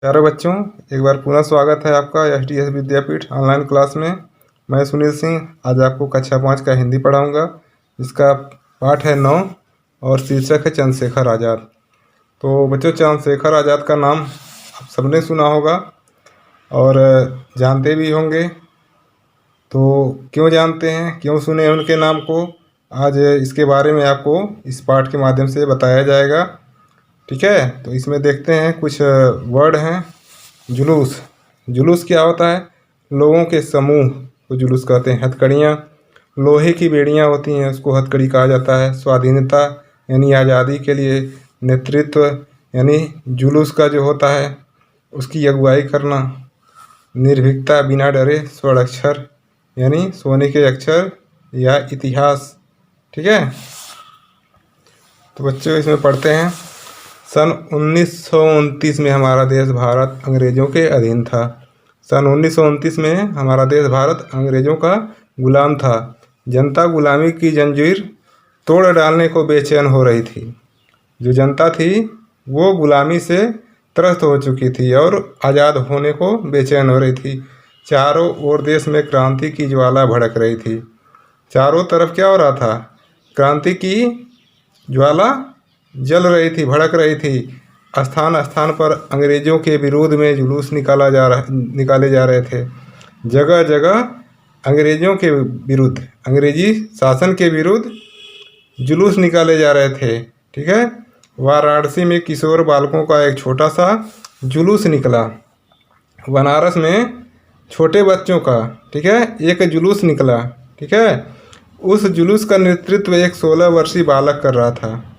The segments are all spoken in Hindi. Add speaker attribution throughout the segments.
Speaker 1: प्यारे बच्चों, एक बार पुनः स्वागत है आपका एसडीएस विद्यापीठ ऑनलाइन क्लास में। मैं सुनील सिंह आज आपको कक्षा 5 का हिंदी पढ़ाऊंगा। इसका पाठ है 9 और शीर्षक है चंद्रशेखर आज़ाद। तो बच्चों, चंद्रशेखर आज़ाद का नाम आप सबने सुना होगा और जानते भी होंगे। तो क्यों जानते हैं, क्यों सुने उनके नाम को, आज इसके बारे में आपको इस पाठ के माध्यम से बताया जाएगा। ठीक है, तो इसमें देखते हैं कुछ वर्ड हैं। जुलूस, जुलूस क्या होता है? लोगों के समूह को जुलूस कहते हैं। हथकड़ियाँ, लोहे की बेड़ियाँ होती हैं, उसको हथकड़ी कहा जाता है। स्वाधीनता यानी आज़ादी के लिए नेतृत्व यानी जुलूस का जो होता है उसकी अगुवाई करना। निर्भीकता, बिना डरे। स्वर्ण अक्षर यानी सोने के अक्षर या इतिहास। ठीक है, तो बच्चों इसमें पढ़ते हैं। सन 1929 में हमारा देश भारत अंग्रेज़ों के अधीन था। सन 1929 में हमारा देश भारत अंग्रेज़ों का गुलाम था। जनता गुलामी की जंजीर तोड़ डालने को बेचैन हो रही थी। जो जनता थी वो गुलामी से त्रस्त हो चुकी थी और आज़ाद होने को बेचैन हो रही थी। चारों ओर देश में क्रांति की ज्वाला भड़क रही थी। चारों तरफ क्या हो रहा था? क्रांति की ज्वाला जल रही थी, भड़क रही थी। स्थान स्थान पर अंग्रेज़ों के विरोध में जुलूस निकाले जा रहे थे। जगह जगह अंग्रेज़ों के विरुद्ध, अंग्रेजी शासन के विरुद्ध जुलूस निकाले जा रहे थे। ठीक है, वाराणसी में किशोर बालकों का एक छोटा सा जुलूस निकला। बनारस में छोटे बच्चों का, ठीक है, एक जुलूस निकला। ठीक है, उस जुलूस का नेतृत्व एक 16 वर्षीय बालक कर रहा था।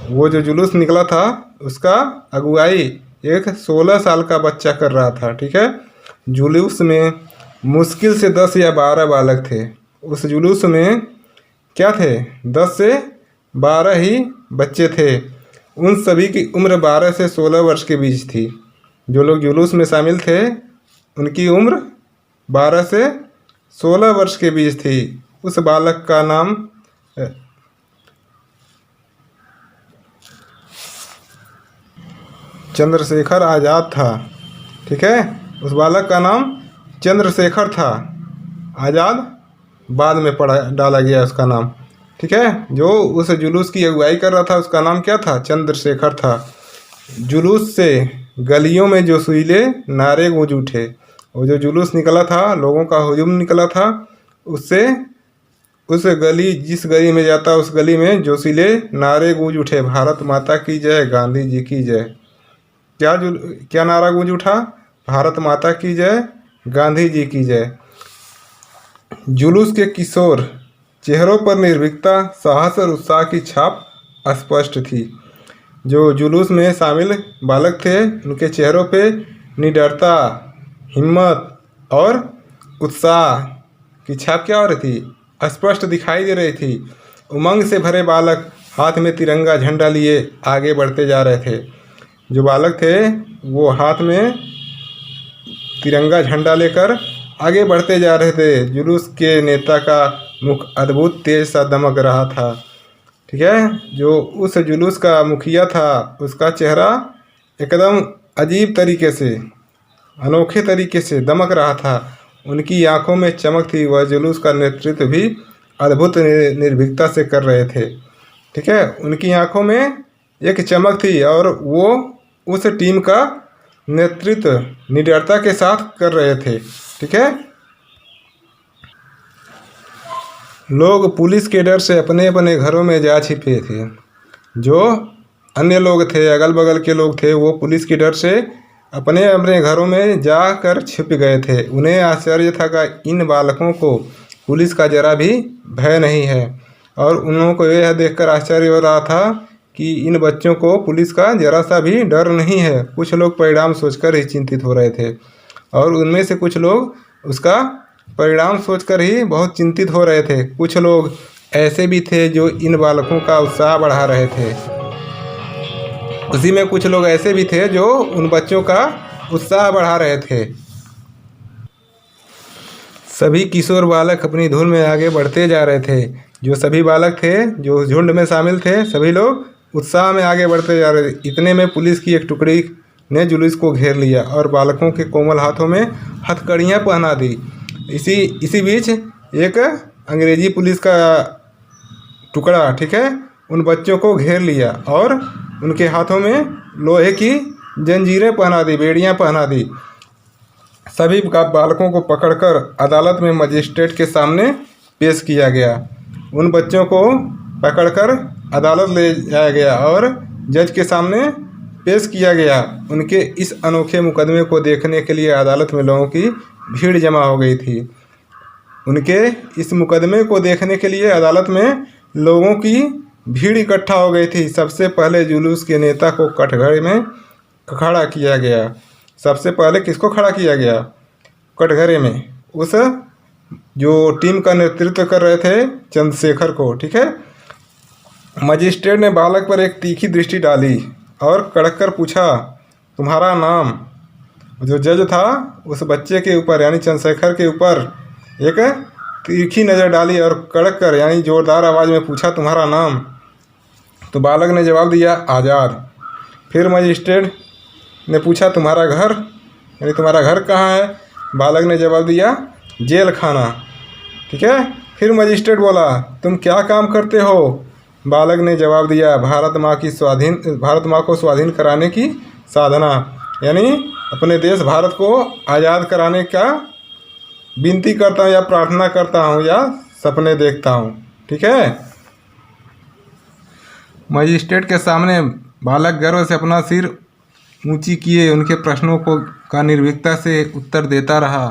Speaker 1: वो जो जुलूस निकला था उसका अगुवाई एक 16 साल का बच्चा कर रहा था। ठीक है, जुलूस में मुश्किल से 10 या 12 बालक थे। उस जुलूस में क्या थे? 10 से 12 ही बच्चे थे। उन सभी की उम्र 12 से 16 वर्ष के बीच थी। जो लोग जुलूस में शामिल थे उनकी उम्र 12 से 16 वर्ष के बीच थी। उस बालक का नाम चंद्रशेखर आज़ाद था। ठीक है, उस बालक का नाम चंद्रशेखर था। आज़ाद बाद में डाला गया उसका नाम। ठीक है, जो उस जुलूस की अगुवाई कर रहा था उसका नाम क्या था? चंद्रशेखर था। जुलूस से गलियों में जोशीले नारे गूंज उठे। वो जो जुलूस निकला था, लोगों का हुजूम निकला था, उससे उस गली, जिस गली में जाता उस गली में जोशीले नारे गूंज उठे। भारत माता की जय, गांधी जी की जय। क्या नारा गूंज उठा? भारत माता की जय, गांधी जी की जय। जुलूस के किशोर चेहरों पर निर्भीकता, साहस और उत्साह की छाप स्पष्ट थी। जो जुलूस में शामिल बालक थे उनके चेहरों पे निडरता, हिम्मत और उत्साह की छाप क्या हो रही थी? स्पष्ट दिखाई दे रही थी। उमंग से भरे बालक हाथ में तिरंगा झंडा लिए आगे बढ़ते जा रहे थे। जो बालक थे वो हाथ में तिरंगा झंडा लेकर आगे बढ़ते जा रहे थे। जुलूस के नेता का मुख अद्भुत तेज सा दमक रहा था। ठीक है, जो उस जुलूस का मुखिया था उसका चेहरा एकदम अजीब तरीके से, अनोखे तरीके से दमक रहा था। उनकी आंखों में चमक थी। वह जुलूस का नेतृत्व भी अद्भुत निर्भीकता से कर रहे थे। ठीक है, उनकी आंखों में एक चमक थी और वो उस टीम का नेतृत्व निडरता के साथ कर रहे थे। ठीक है, लोग पुलिस के डर से अपने अपने घरों में जा छिपे थे। जो अन्य लोग थे, अगल बगल के लोग थे, वो पुलिस के डर से अपने अपने घरों में जाकर छिप गए थे। उन्हें आश्चर्य था कि इन बालकों को पुलिस का जरा भी भय नहीं है और उन लोगों को यह देखकर आश्चर्य हो रहा था कि इन बच्चों को पुलिस का जरा सा भी डर नहीं है। कुछ लोग परिणाम सोचकर ही चिंतित हो रहे थे और उनमें से कुछ लोग उसका परिणाम सोचकर ही बहुत चिंतित हो रहे थे। कुछ लोग ऐसे भी थे जो इन बालकों का उत्साह बढ़ा रहे थे। उसी में कुछ लोग ऐसे भी थे जो उन बच्चों का उत्साह बढ़ा रहे थे। सभी किशोर बालक अपनी धुन में आगे बढ़ते जा रहे थे। जो सभी बालक थे जो झुंड में शामिल थे, सभी लोग उत्साह में आगे बढ़ते जा रहे थे। इतने में पुलिस की एक टुकड़ी ने जुलूस को घेर लिया और बालकों के कोमल हाथों में हथकड़ियाँ पहना दी। इसी बीच एक अंग्रेजी पुलिस का टुकड़ा, ठीक है, उन बच्चों को घेर लिया और उनके हाथों में लोहे की जंजीरें पहना दी, बेड़ियां पहना दी। सभी बालकों को पकड़कर अदालत में मजिस्ट्रेट के सामने पेश किया गया। उन बच्चों को पकड़कर अदालत ले जाया गया और जज के सामने पेश किया गया। उनके इस अनोखे मुकदमे को देखने के लिए अदालत में लोगों की भीड़ जमा हो गई थी। उनके इस मुकदमे को देखने के लिए अदालत में लोगों की भीड़ इकट्ठा हो गई थी। सबसे पहले जुलूस के नेता को कटघरे में खड़ा किया गया। सबसे पहले किसको खड़ा किया गया? कटघरे में उस जो टीम का नेतृत्व कर रहे थे चंद्रशेखर को, ठीक है। मजिस्ट्रेट ने बालक पर एक तीखी दृष्टि डाली और कड़क कर पूछा, तुम्हारा नाम? जो जज था उस बच्चे के ऊपर यानी चंद्रशेखर के ऊपर एक तीखी नज़र डाली और कड़क कर यानी ज़ोरदार आवाज़ में पूछा, तुम्हारा नाम? तो बालक ने जवाब दिया, आज़ाद। फिर मजिस्ट्रेट ने पूछा, तुम्हारा घर यानी तुम्हारा घर कहाँ है? बालक ने जवाब दिया, जेल खाना, ठीक है। फिर मजिस्ट्रेट बोला, तुम क्या काम करते हो? बालक ने जवाब दिया, भारत माँ को स्वाधीन कराने की साधना, यानी अपने देश भारत को आज़ाद कराने का विनती करता हूँ या प्रार्थना करता हूँ या सपने देखता हूँ, ठीक है। मजिस्ट्रेट के सामने बालक गर्व से अपना सिर ऊंची किए उनके प्रश्नों का निर्भीकता से उत्तर देता रहा।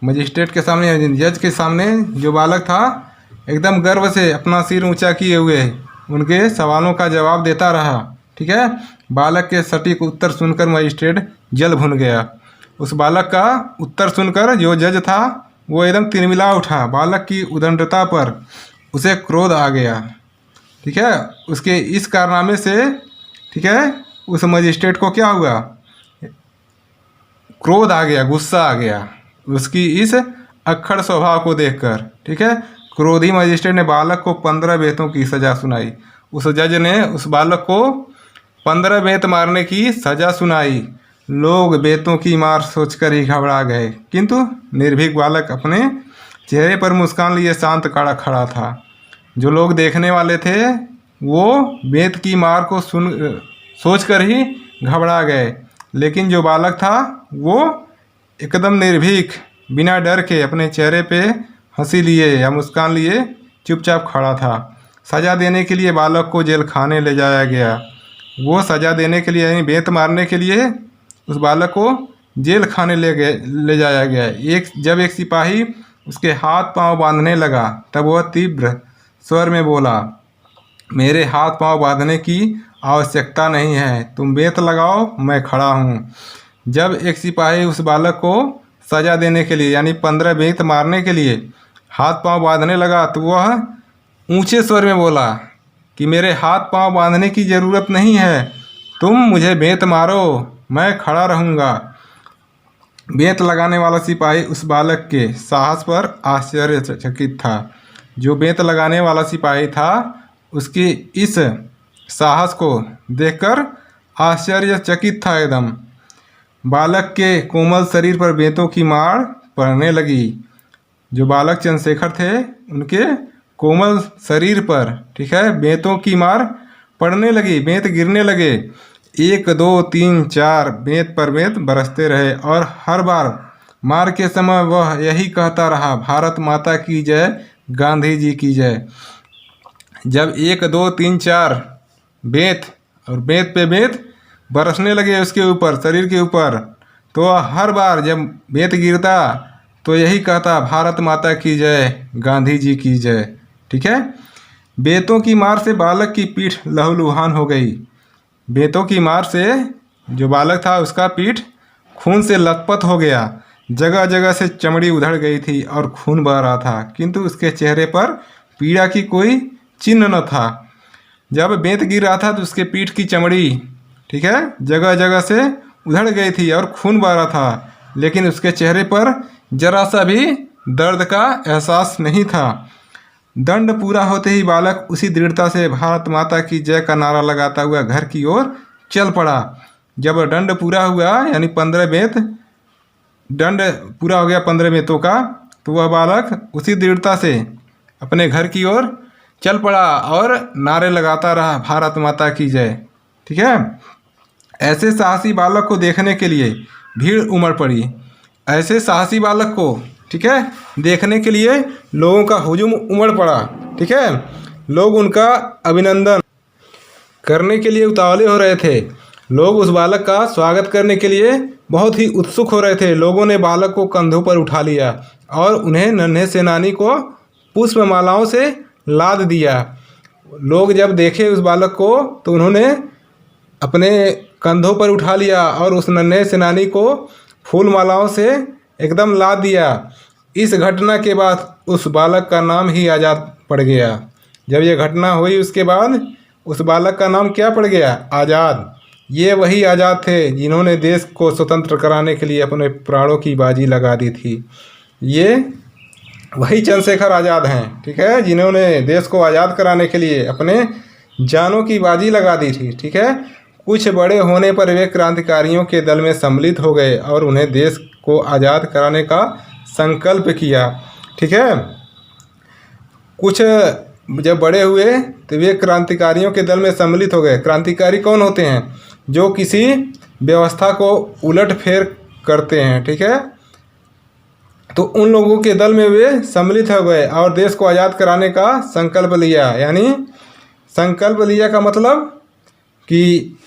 Speaker 1: मजिस्ट्रेट के सामने, जज के सामने जो बालक था एकदम गर्व से अपना सिर ऊंचा किए हुए उनके सवालों का जवाब देता रहा, ठीक है। बालक के सटीक उत्तर सुनकर मजिस्ट्रेट जल भुन गया। उस बालक का उत्तर सुनकर जो जज था वो एकदम तिलमिला उठा। बालक की उदंडता पर उसे क्रोध आ गया, ठीक है। उसके इस कारनामे से, ठीक है, उस मजिस्ट्रेट को क्या हुआ? क्रोध आ गया, गुस्सा आ गया उसकी इस अक्खड़ स्वभाव को देखकर, ठीक है। क्रोधी मजिस्ट्रेट ने बालक को 15 बेंतों की सज़ा सुनाई। उस जज ने उस बालक को 15 बेंत मारने की सज़ा सुनाई। लोग बेंतों की मार सोचकर ही घबरा गए, किंतु निर्भीक बालक अपने चेहरे पर मुस्कान लिए शांत खड़ा था। जो लोग देखने वाले थे वो बेंत की मार को सोचकर ही घबरा गए, लेकिन जो बालक था वो एकदम निर्भीक, बिना डर के अपने चेहरे पे हंसी लिए या मुस्कान लिए चुपचाप खड़ा था। सज़ा देने के लिए बालक को जेल खाने ले जाया गया। वो सज़ा देने के लिए यानी बेंत मारने के लिए उस बालक को जेल खाने ले जाया गया। जब एक सिपाही उसके हाथ पांव बांधने लगा तब वह तीव्र स्वर में बोला, मेरे हाथ पांव बांधने की आवश्यकता नहीं है, तुम बेंत लगाओ, मैं खड़ा हूँ। जब एक सिपाही उस बालक को सज़ा देने के लिए यानी 15 बेंत मारने के लिए हाथ पांव बांधने लगा तो वह ऊंचे स्वर में बोला कि मेरे हाथ पांव बांधने की ज़रूरत नहीं है, तुम मुझे बेंत मारो, मैं खड़ा रहूँगा। बेंत लगाने वाला सिपाही उस बालक के साहस पर आश्चर्यचकित था। जो बेंत लगाने वाला सिपाही था उसके इस साहस को देखकर आश्चर्यचकित था एकदम। बालक के कोमल शरीर पर बेंतों की मार पड़ने लगी। जो बालक चंद्रशेखर थे उनके कोमल शरीर पर, ठीक है, बेंतों की मार पड़ने लगी, बेंत गिरने लगे। 1 2 3 4 बेंत पर बेंत बरसते रहे और हर बार मार के समय वह यही कहता रहा, भारत माता की जय, गांधी जी की जय। जब 1 2 3 4 बेंत और बेंत पे बेंत बरसने लगे उसके ऊपर, शरीर के ऊपर, तो हर बार जब बेंत गिरता तो यही कहता, भारत माता की जय, गांधी जी की जय, ठीक है। बेंतों की मार से बालक की पीठ लहूलुहान हो गई। बेंतों की मार से जो बालक था उसका पीठ खून से लथपथ हो गया। जगह जगह से चमड़ी उधड़ गई थी और खून बह रहा था, किंतु उसके चेहरे पर पीड़ा की कोई चिन्ह न था। जब बेंत गिर रहा था तो उसके पीठ की चमड़ी, ठीक है, जगह जगह से उधड़ गई थी और खून बह रहा था, लेकिन उसके चेहरे पर जरा सा भी दर्द का एहसास नहीं था। दंड पूरा होते ही बालक उसी दृढ़ता से भारत माता की जय का नारा लगाता हुआ घर की ओर चल पड़ा। जब दंड पूरा हुआ यानी 15 बेंत दंड पूरा हो गया 15 बेंतों का, तो वह बालक उसी दृढ़ता से अपने घर की ओर चल पड़ा और नारे लगाता रहा, भारत माता की जय। ठीक है। ऐसे साहसी बालक को देखने के लिए भीड़ उमड़ पड़ी। ऐसे साहसी बालक को, ठीक है, देखने के लिए लोगों का हुजूम उमड़ पड़ा। ठीक है। लोग उनका अभिनंदन करने के लिए उतावले हो रहे थे। लोग उस बालक का स्वागत करने के लिए बहुत ही उत्सुक हो रहे थे। लोगों ने बालक को कंधों पर उठा लिया और उन्हें नन्हे सेनानी को पुष्पमालाओं से लाद दिया। लोग जब देखे उस बालक को तो उन्होंने अपने कंधों पर उठा लिया और उस नन्हे सेनानी को फूल मालाओं से एकदम लाद दिया। इस घटना के बाद उस बालक का नाम ही आज़ाद पड़ गया। जब यह घटना हुई उसके बाद उस बालक का नाम क्या पड़ गया? आज़ाद। ये वही आज़ाद थे जिन्होंने देश को स्वतंत्र कराने के लिए अपने प्राणों की बाजी लगा दी थी। ये वही चंद्रशेखर आज़ाद हैं, ठीक है, जिन्होंने देश को आज़ाद कराने के लिए अपने जानों की बाजी लगा दी थी। ठीक है। कुछ बड़े होने पर वे क्रांतिकारियों के दल में सम्मिलित हो गए और उन्हें देश को आज़ाद कराने का संकल्प किया। ठीक है। कुछ जब बड़े हुए तो वे क्रांतिकारियों के दल में सम्मिलित हो गए। क्रांतिकारी कौन होते हैं? जो किसी व्यवस्था को उलट फेर करते हैं। ठीक है। तो उन लोगों के दल में वे सम्मिलित हो गए और देश को आज़ाद कराने का संकल्प लिया। यानी संकल्प लिया का मतलब कि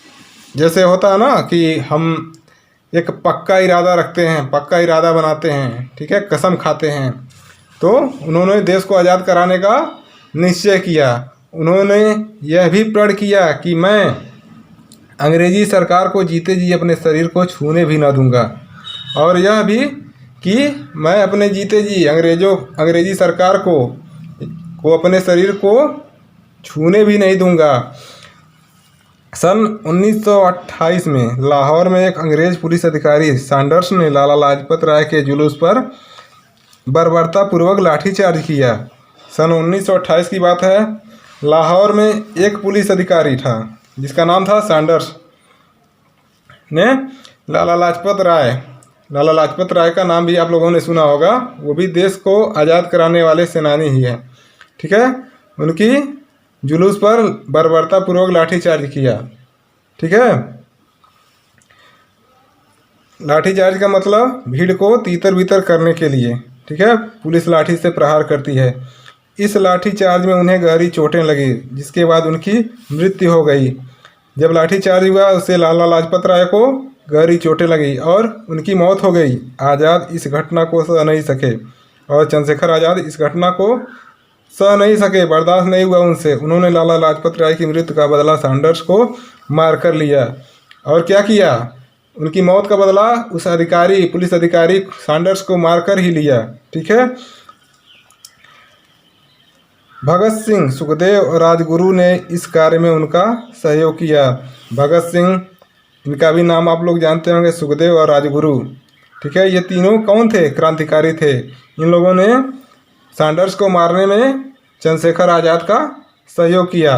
Speaker 1: जैसे होता है ना कि हम एक पक्का इरादा रखते हैं, पक्का इरादा बनाते हैं, ठीक है, कसम खाते हैं। तो उन्होंने देश को आज़ाद कराने का निश्चय किया। उन्होंने यह भी प्रण किया कि मैं अंग्रेजी सरकार को जीते जी अपने शरीर को छूने भी ना दूंगा, और यह भी कि मैं अपने जीते जी अंग्रेजी सरकार को अपने शरीर को छूने भी नहीं दूंगा। सन 1928 में लाहौर में एक अंग्रेज पुलिस अधिकारी सैंडर्स ने लाला लाजपत राय के जुलूस पर बर्बरतापूर्वक लाठीचार्ज किया। सन 1928 की बात है। लाहौर में एक पुलिस अधिकारी था जिसका नाम था सैंडर्स ने लाला लाजपत राय का नाम भी आप लोगों ने सुना होगा। वो भी देश को आज़ाद कराने वाले सेनानी ही है। ठीक है। उनकी जुलूस पर बर्बरतापूर्वक लाठीचार्ज किया। ठीक है। लाठीचार्ज का मतलब भीड़ को तीतर बीतर करने के लिए, ठीक है, पुलिस लाठी से प्रहार करती है। इस लाठीचार्ज में उन्हें गहरी चोटें लगी, जिसके बाद उनकी मृत्यु हो गई। जब लाठीचार्ज हुआ उससे लाला लाजपत राय को गहरी चोटें लगी और उनकी मौत हो गई। आज़ाद इस घटना को सह नहीं सके और चंद्रशेखर आज़ाद इस घटना को सह नहीं सके, बर्दाश्त नहीं हुआ उनसे। उन्होंने लाला लाजपत राय की मृत्यु का बदला सैंडर्स को मार कर लिया। और क्या किया? उनकी मौत का बदला उस पुलिस अधिकारी सैंडर्स को मारकर ही लिया। ठीक है। भगत सिंह, सुखदेव और राजगुरु ने इस कार्य में उनका सहयोग किया। भगत सिंह, इनका भी नाम आप लोग जानते होंगे, सुखदेव और राजगुरु। ठीक है। ये तीनों कौन थे? क्रांतिकारी थे। इन लोगों ने सैंडर्स को मारने में चंद्रशेखर आज़ाद का सहयोग किया।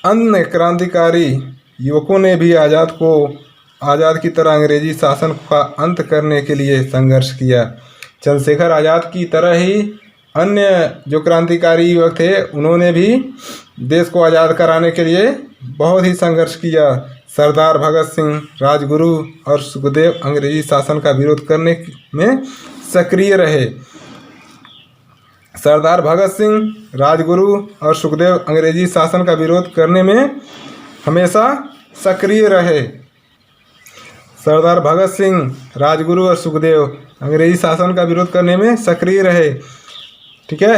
Speaker 1: अन्य क्रांतिकारी युवकों ने भी आज़ाद की तरह अंग्रेजी शासन का अंत करने के लिए संघर्ष किया। चंद्रशेखर आज़ाद की तरह ही अन्य जो क्रांतिकारी युवक थे उन्होंने भी देश को आज़ाद कराने के लिए बहुत ही संघर्ष किया। सरदार भगत सिंह, राजगुरु और सुखदेव अंग्रेजी शासन का विरोध करने में सक्रिय रहे। सरदार भगत सिंह, राजगुरु और सुखदेव अंग्रेजी शासन का विरोध करने में हमेशा सक्रिय रहे। सरदार भगत सिंह, राजगुरु और सुखदेव अंग्रेजी शासन का विरोध करने में सक्रिय रहे। ठीक है।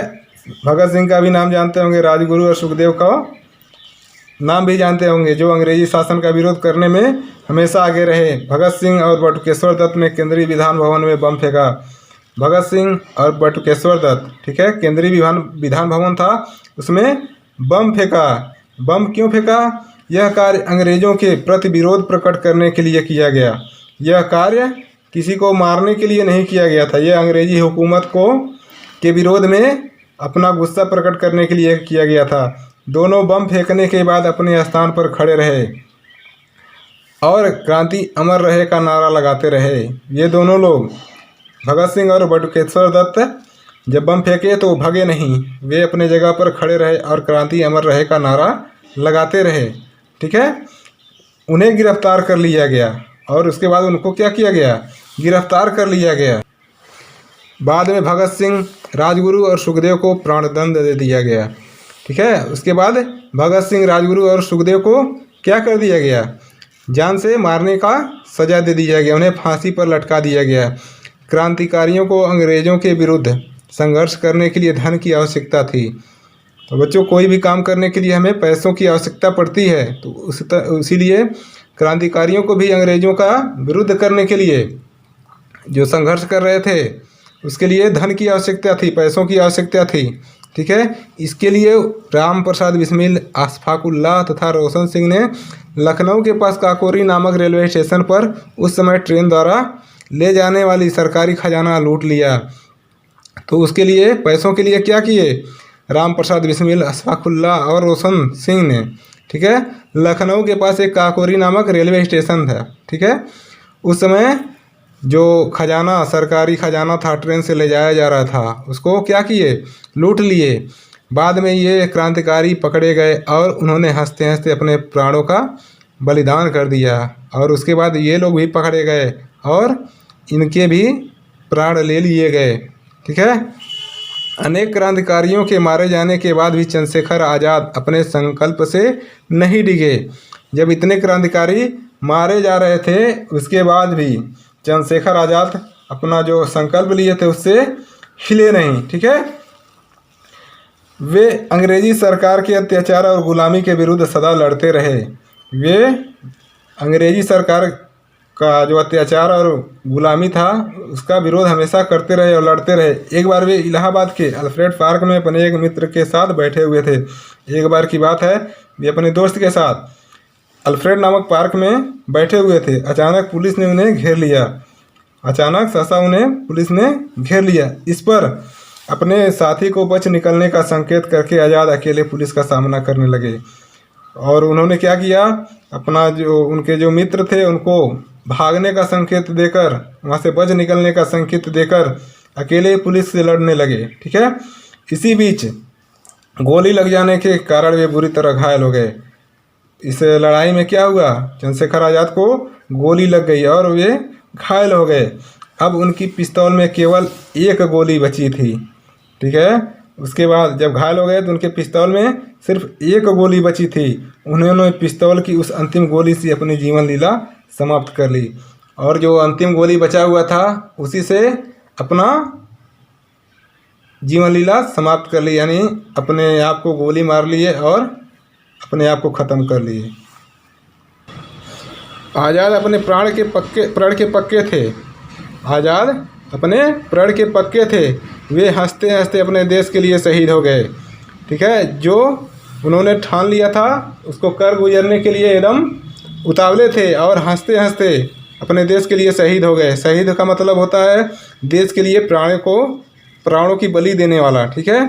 Speaker 1: भगत सिंह का भी नाम जानते होंगे, राजगुरु और सुखदेव का नाम भी जानते होंगे, जो अंग्रेजी शासन का विरोध करने में हमेशा आगे रहे। भगत सिंह और बटुकेश्वर दत्त ने केंद्रीय विधान भवन में बम फेंका। भगत सिंह और बटुकेश्वर दत्त, ठीक है, केंद्रीय विधान भवन था, उसमें बम फेंका। बम क्यों फेंका? यह कार्य अंग्रेजों के प्रति विरोध प्रकट करने के लिए किया गया। यह कार्य किसी को मारने के लिए नहीं किया गया था। यह अंग्रेजी हुकूमत के विरोध में अपना गुस्सा प्रकट करने के लिए किया गया था। दोनों बम फेंकने के बाद अपने स्थान पर खड़े रहे। और क्रांति अमर रहे का नारा लगाते रहे। ये दोनों लोग भगत सिंह और बटुकेश्वर दत्त जब बम फेंके तो भागे नहीं, वे अपने जगह पर खड़े रहे और क्रांति अमर रहे का नारा लगाते रहे। ठीक है, उन्हें गिरफ्तार कर लिया गया और उसके बाद उनको क्या किया गया, गिरफ्तार कर लिया गया। बाद में भगत सिंह, राजगुरु और सुखदेव को प्राणदंड दे दिया गया। ठीक है, उसके बाद भगत सिंह, राजगुरु और सुखदेव को क्या कर दिया गया, जान से मारने का सजा दे दिया गया, उन्हें फांसी पर लटका दिया गया। क्रांतिकारियों को अंग्रेजों के विरुद्ध संघर्ष करने के लिए धन की आवश्यकता थी। तो बच्चों, कोई भी काम करने के लिए हमें पैसों की आवश्यकता पड़ती है, तो इसीलिए क्रांतिकारियों को भी अंग्रेजों का विरुद्ध करने के लिए जो संघर्ष कर रहे थे उसके लिए धन की आवश्यकता थी, पैसों की आवश्यकता थी। ठीक है, इसके लिए राम प्रसाद बिस्मिल, अशफाक उल्लाह तथा रोशन सिंह ने लखनऊ के पास काकोरी नामक रेलवे स्टेशन पर उस समय ट्रेन द्वारा ले जाने वाली सरकारी खजाना लूट लिया। तो उसके लिए पैसों के लिए क्या किए, राम प्रसाद बिस्मिल, अशफाक उल्लाह और रोशन सिंह ने, ठीक है, लखनऊ के पास एक काकोरी नामक रेलवे स्टेशन था। ठीक है, उस समय जो खजाना, सरकारी खजाना था, ट्रेन से ले जाया जा रहा था, उसको क्या किए, लूट लिए। बाद में ये क्रांतिकारी पकड़े गए और उन्होंने हंसते हंसते अपने प्राणों का बलिदान कर दिया। और उसके बाद ये लोग भी पकड़े गए और इनके भी प्राण ले लिए गए। ठीक है, अनेक क्रांतिकारियों के मारे जाने के बाद भी चंद्रशेखर आज़ाद अपने संकल्प से नहीं डिगे। जब इतने क्रांतिकारी मारे जा रहे थे उसके बाद भी चंद्रशेखर आज़ाद अपना जो संकल्प लिए थे उससे हिले नहीं। ठीक है, वे अंग्रेजी सरकार के अत्याचार और गुलामी के विरुद्ध सदा लड़ते रहे। वे अंग्रेजी सरकार का जो अत्याचार और गुलामी था उसका विरोध हमेशा करते रहे और लड़ते रहे। एक बार वे इलाहाबाद के अल्फ्रेड पार्क में अपने एक मित्र के साथ बैठे हुए थे। एक बार की बात है, वे अपने दोस्त के साथ अल्फ्रेड नामक पार्क में बैठे हुए थे। अचानक पुलिस ने उन्हें घेर लिया। अचानक सहसा उन्हें पुलिस ने घेर लिया। इस पर अपने साथी को बच निकलने का संकेत करके आज़ाद अकेले पुलिस का सामना करने लगे। और उन्होंने क्या किया, अपना जो उनके जो मित्र थे उनको भागने का संकेत देकर, वहाँ से बच निकलने का संकेत देकर अकेले पुलिस से लड़ने लगे। ठीक है, इसी बीच गोली लग जाने के कारण वे बुरी तरह घायल हो गए। इस लड़ाई में क्या हुआ, चंद्रशेखर आज़ाद को गोली लग गई और वे घायल हो गए। अब उनकी पिस्तौल में केवल एक गोली बची थी। ठीक है, उसके बाद जब घायल हो गए तो उनके पिस्तौल में सिर्फ एक गोली बची थी। उन्होंने पिस्तौल की उस अंतिम गोली से अपनी जीवन लीला समाप्त कर ली और जो अंतिम गोली बचा हुआ था उसी से अपना जीवन लीला समाप्त कर ली, यानी अपने आप को गोली मार लिए और अपने आप को ख़त्म कर लिए। आज़ाद अपने प्रण के पक्के थे। आज़ाद अपने प्रण के पक्के थे। वे हंसते हंसते अपने देश के लिए शहीद हो गए। ठीक है, जो उन्होंने ठान लिया था उसको कर गुजरने के लिए एकदम उतावले थे और हंसते हंसते अपने देश के लिए शहीद हो गए। शहीद का मतलब होता है देश के लिए प्राणों की बलि देने वाला। ठीक है,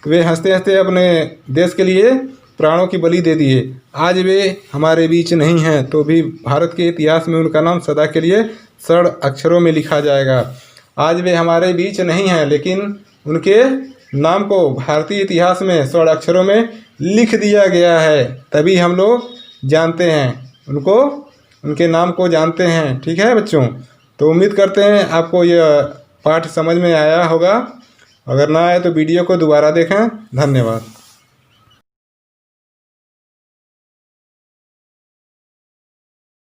Speaker 1: वे हंसते हंसते अपने देश के लिए प्राणों की बलि दे दिए। आज वे हमारे बीच नहीं हैं तो भी भारत के इतिहास में उनका नाम सदा के लिए स्वर्ण अक्षरों में लिखा जाएगा। आज वे हमारे बीच नहीं हैं लेकिन उनके नाम को भारतीय इतिहास में स्वर्ण अक्षरों में लिख दिया गया है, तभी हम लोग जानते हैं उनको, उनके नाम को जानते हैं। ठीक है बच्चों, तो उम्मीद करते हैं आपको यह पाठ समझ में आया होगा। अगर ना आए तो वीडियो को दोबारा देखें। धन्यवाद।